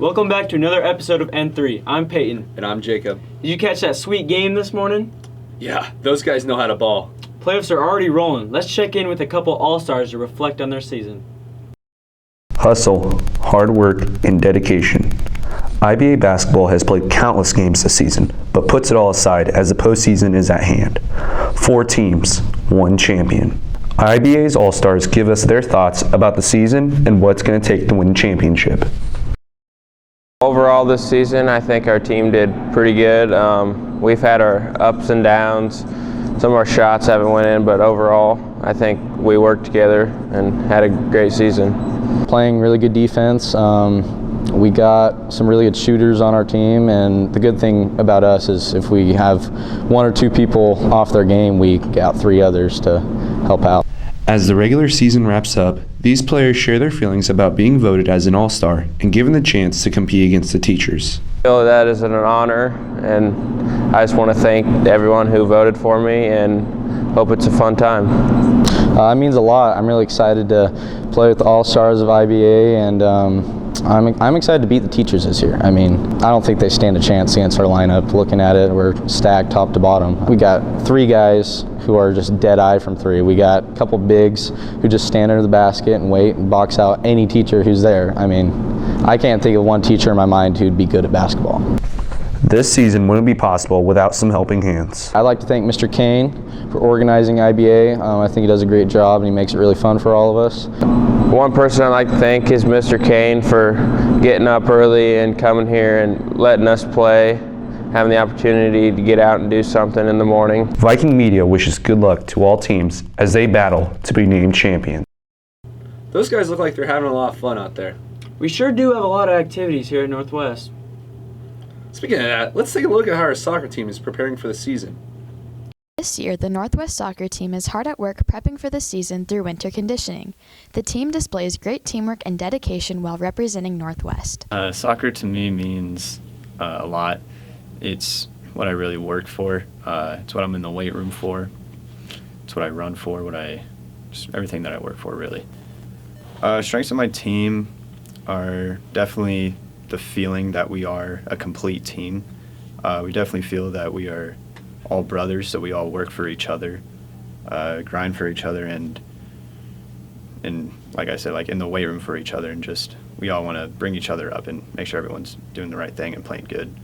Welcome back to another episode of N3. I'm Payton. And I'm Jacob. Did you catch that sweet game this morning? Yeah, those guys know how to ball. Playoffs are already rolling. Let's check in with a couple All-Stars to reflect on their season. Hustle, hard work, and dedication. IBA basketball has played countless games this season, but puts it all aside as the postseason is at hand. 4 teams, 1 champion. IBA's All-Stars give us their thoughts about the season and what's going to take to win the championship. Overall this season, I think our team did pretty good. We've had our ups and downs. Some of our shots haven't went in, but overall, I think we worked together and had a great season. Playing really good defense. We got some really good shooters on our team, and the good thing about us is if we have 1 or 2 people off their game, we got 3 others to help out. As the regular season wraps up, these players share their feelings about being voted as an All-Star and given the chance to compete against the teachers. I feel that is an honor, and I just want to thank everyone who voted for me and hope it's a fun time. It means a lot. I'm really excited to play with the All-Stars of IBA, and I'm excited to beat the teachers this year. I mean, I don't think they stand a chance against our lineup. Looking at it, we're stacked top to bottom. We got 3 guys who are just dead-eye from 3. We got a couple bigs who just stand under the basket and wait and box out any teacher who's there. I mean, I can't think of one teacher in my mind who'd be good at basketball. This season wouldn't be possible without some helping hands. I'd like to thank Mr. Kane for organizing IBA. I think he does a great job and he makes it really fun for all of us. One person I'd like to thank is Mr. Kane for getting up early and coming here and letting us play, having the opportunity to get out and do something in the morning. Viking Media wishes good luck to all teams as they battle to be named champions. Those guys look like they're having a lot of fun out there. We sure do have a lot of activities here at Northwest. Speaking of that, let's take a look at how our soccer team is preparing for the season. This year, the Northwest soccer team is hard at work prepping for the season through winter conditioning. The team displays great teamwork and dedication while representing Northwest. Soccer to me means a lot. It's what I really work for. It's what I'm in the weight room for. It's what I run for, just everything that I work for, really. Strengths of my team are definitely the feeling that we are a complete team. We definitely feel that we are all brothers, so we all work for each other, grind for each other, and like I said, like in the weight room for each other, and just we all want to bring each other up and make sure everyone's doing the right thing and playing good.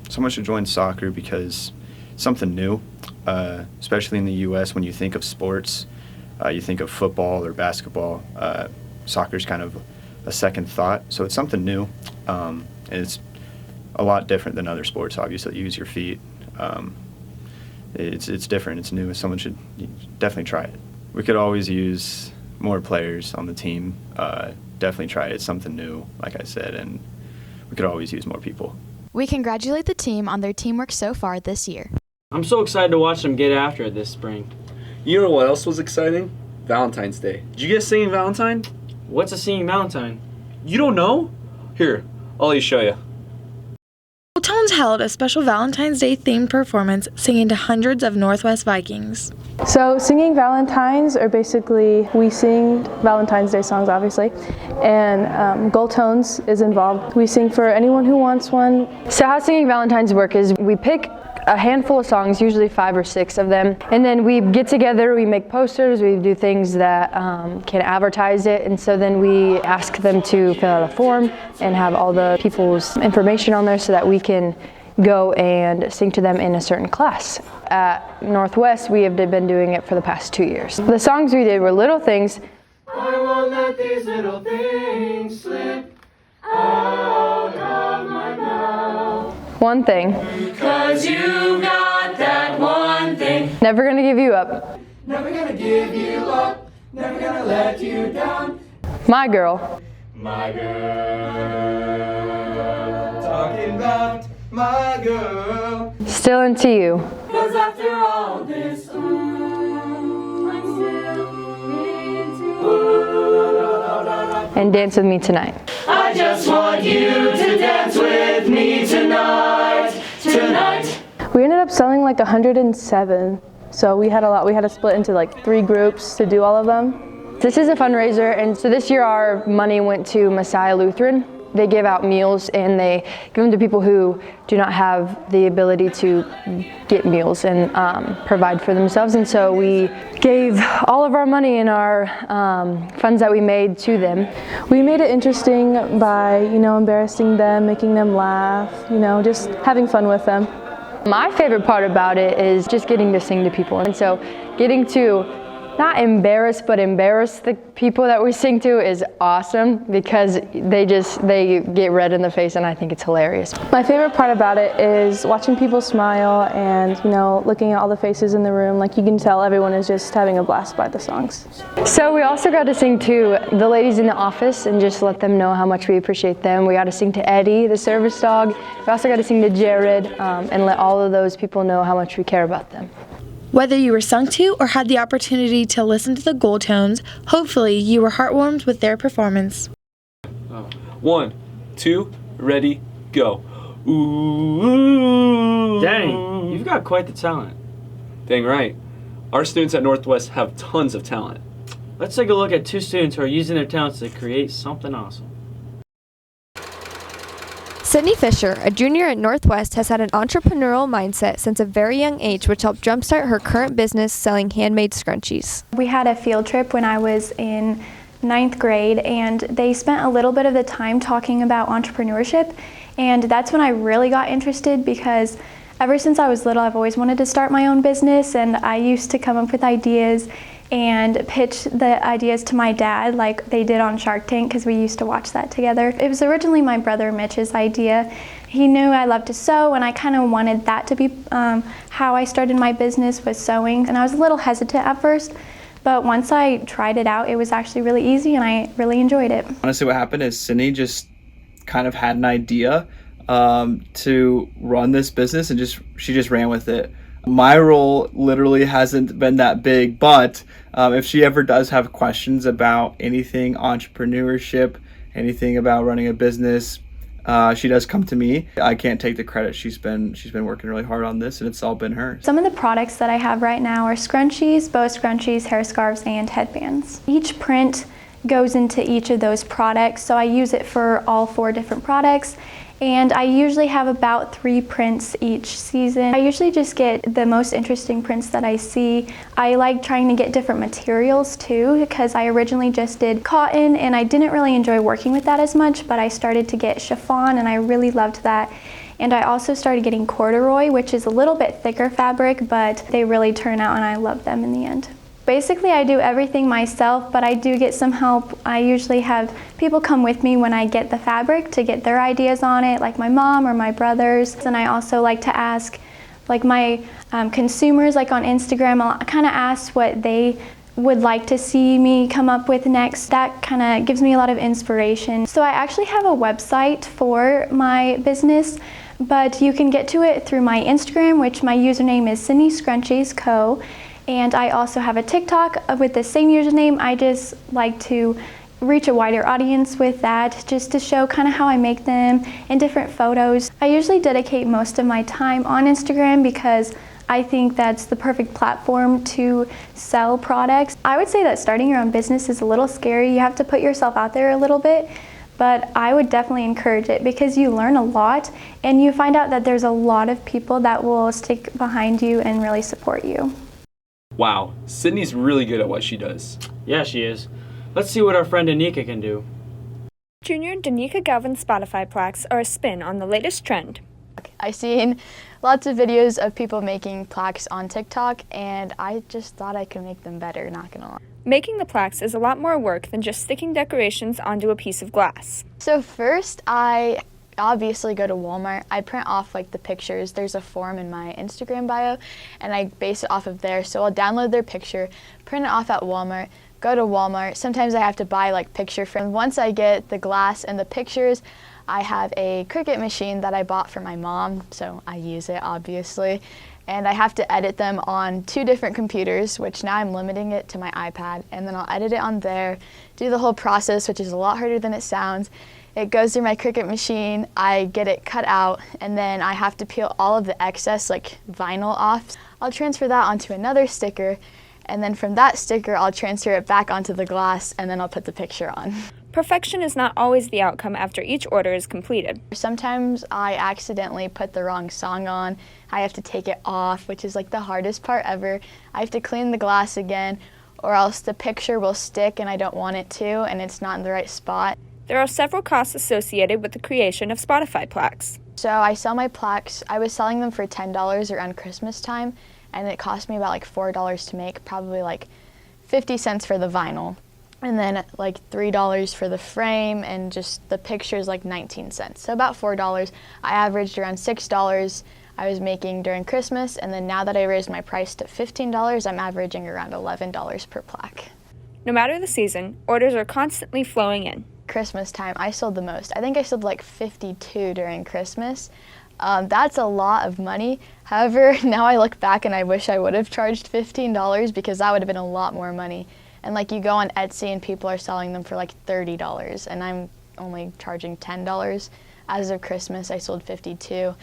Someone should join soccer because it's something new, especially in the U.S. When you think of sports, you think of football or basketball. Soccer's kind of a second thought, so it's something new, and it's a lot different than other sports. Obviously, you use your feet. It's different. It's new. Someone should definitely try it. We could always use more players on the team. Definitely try it. It's something new, like I said, and we could always use more people. We congratulate the team on their teamwork so far this year. I'm so excited to watch them get after it this spring. You know what else was exciting? Valentine's Day. Did you get Singing Valentine? What's a Singing Valentine? You don't know? Here, I'll let you show you. Tones held a special Valentine's Day themed performance singing to hundreds of Northwest Vikings. So Singing Valentines are basically, we sing Valentine's Day songs obviously, and Gold Tones is involved. We sing for anyone who wants one. So how Singing Valentines work is we pick a handful of songs, usually 5 or 6 of them, and then we get together, we make posters, we do things that can advertise it, and so then we ask them to fill out a form and have all the people's information on there so that we can go and sing to them in a certain class. At Northwest, we have been doing it for the past 2 years. The songs we did were Little Things. I won't let these little things slip out of my mouth. One Thing. Because you got that one thing. Never Gonna Give You Up. Never gonna give you up. Never gonna let you down. My Girl. My girl. Talking about my girl. Still Into You. Cause after all this, ooh, I'm still into you. And Dance With Me Tonight. I just want you to dance with me tonight. We ended up selling like 107, so we had a lot. We had to split into like 3 groups to do all of them. This is a fundraiser, and so this year our money went to Messiah Lutheran. they give out meals and they give them to people who do not have the ability to get meals and provide for themselves. And so we gave all of our money and our funds that we made to them. We made it interesting by, embarrassing them, making them laugh, just having fun with them. My favorite part about it is just getting to sing to people. And so getting to not embarrass, but embarrass the people that we sing to is awesome because they get red in the face, and I think it's hilarious. My favorite part about it is watching people smile and, looking at all the faces in the room. Like, you can tell everyone is just having a blast by the songs. So we also got to sing to the ladies in the office and just let them know how much we appreciate them. We got to sing to Eddie, the service dog. We also got to sing to Jared and let all of those people know how much we care about them. Whether you were sung to or had the opportunity to listen to the Gold Tones, hopefully you were heartwarmed with their performance. 1, 2, ready, go. Ooh. Dang, you've got quite the talent. Dang right. Our students at Northwest have tons of talent. Let's take a look at 2 students who are using their talents to create something awesome. Sydney Fisher, a junior at Northwest, has had an entrepreneurial mindset since a very young age, which helped jumpstart her current business selling handmade scrunchies. We had a field trip when I was in 9th grade, and they spent a little bit of the time talking about entrepreneurship, and that's when I really got interested because ever since I was little, I've always wanted to start my own business, and I used to come up with ideas and pitch the ideas to my dad like they did on Shark Tank because we used to watch that together. It was originally my brother Mitch's idea. He knew I loved to sew, and I kind of wanted that to be how I started my business, was sewing. And I was a little hesitant at first, but once I tried it out, it was actually really easy and I really enjoyed it. Honestly, what happened is Sydney just kind of had an idea to run this business, and she just ran with it. My role literally hasn't been that big, but if she ever does have questions about anything entrepreneurship, anything about running a business, she does come to me. I can't take the credit. She's been working really hard on this, and it's all been her. Some of the products that I have right now are scrunchies, bow scrunchies, hair scarves, and headbands. Each print goes into each of those products, so I use it for all 4 different products. And I usually have about 3 prints each season. I usually just get the most interesting prints that I see. I like trying to get different materials too, because I originally just did cotton and I didn't really enjoy working with that as much, but I started to get chiffon and I really loved that. And I also started getting corduroy, which is a little bit thicker fabric, but they really turn out and I love them in the end. Basically, I do everything myself, but I do get some help. I usually have people come with me when I get the fabric to get their ideas on it, like my mom or my brothers. And I also like to ask like my consumers, like on Instagram, I'll kind of ask what they would like to see me come up with next. That kind of gives me a lot of inspiration. So I actually have a website for my business, but you can get to it through my Instagram, which my username is Sydney Scrunchies Co. And I also have a TikTok with the same username. I just like to reach a wider audience with that, just to show kind of how I make them and different photos. I usually dedicate most of my time on Instagram because I think that's the perfect platform to sell products. I would say that starting your own business is a little scary. You have to put yourself out there a little bit, but I would definitely encourage it because you learn a lot and you find out that there's a lot of people that will stick behind you and really support you. Wow, Sydney's really good at what she does. Yeah, she is. Let's see what our friend Danyka can do. Junior Danyka Galvan Spotify plaques are a spin on the latest trend. I've seen lots of videos of people making plaques on TikTok, and I just thought I could make them better, not gonna lie. Making the plaques is a lot more work than just sticking decorations onto a piece of glass. So first, I obviously go to Walmart. I print off like the pictures. There's a form in my Instagram bio and I base it off of there. So I'll download their picture, print it off at Walmart, go to Walmart. Sometimes I have to buy like picture frames. Once I get the glass and the pictures, I have a Cricut machine that I bought for my mom, so I use it obviously. And I have to edit them on 2 different computers, which now I'm limiting it to my iPad, and then I'll edit it on there, do the whole process, which is a lot harder than it sounds. It goes through my Cricut machine, I get it cut out, and then I have to peel all of the excess like vinyl off. I'll transfer that onto another sticker, and then from that sticker I'll transfer it back onto the glass, and then I'll put the picture on. Perfection is not always the outcome after each order is completed. Sometimes I accidentally put the wrong song on. I have to take it off, which is like the hardest part ever. I have to clean the glass again, or else the picture will stick and I don't want it to, and it's not in the right spot. There are several costs associated with the creation of Spotify plaques. So I sell my plaques. I was selling them for $10 around Christmas time, and it cost me about like $4 to make, probably like 50 cents for the vinyl. And then like $3 for the frame, and just the pictures like 19 cents. So about $4. I averaged around $6 I was making during Christmas, and then now that I raised my price to $15, I'm averaging around $11 per plaque. No matter the season, orders are constantly flowing in. Christmas time, I sold the most. I think I sold like 52 during Christmas. That's a lot of money. However, now I look back and I wish I would have charged $15 because that would have been a lot more money. And like you go on Etsy and people are selling them for like $30 and I'm only charging $10. As of Christmas, I sold 52.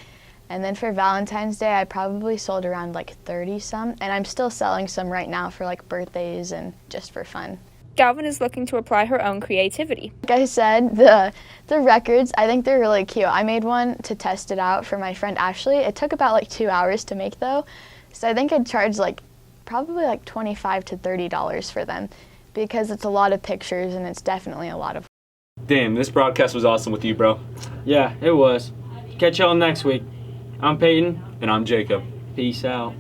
And then for Valentine's Day, I probably sold around like 30 some. And I'm still selling some right now for like birthdays and just for fun. Galvan is looking to apply her own creativity. Like I said, the records, I think they're really cute. I made one to test it out for my friend Ashley. It took about like 2 hours to make though. So I think I'd charge like probably like $25 to $30 for them because it's a lot of pictures and it's definitely a lot of. Damn, this broadcast was awesome with you, bro. Yeah, it was. Catch y'all next week. I'm Payton. And I'm Jacob. Peace out.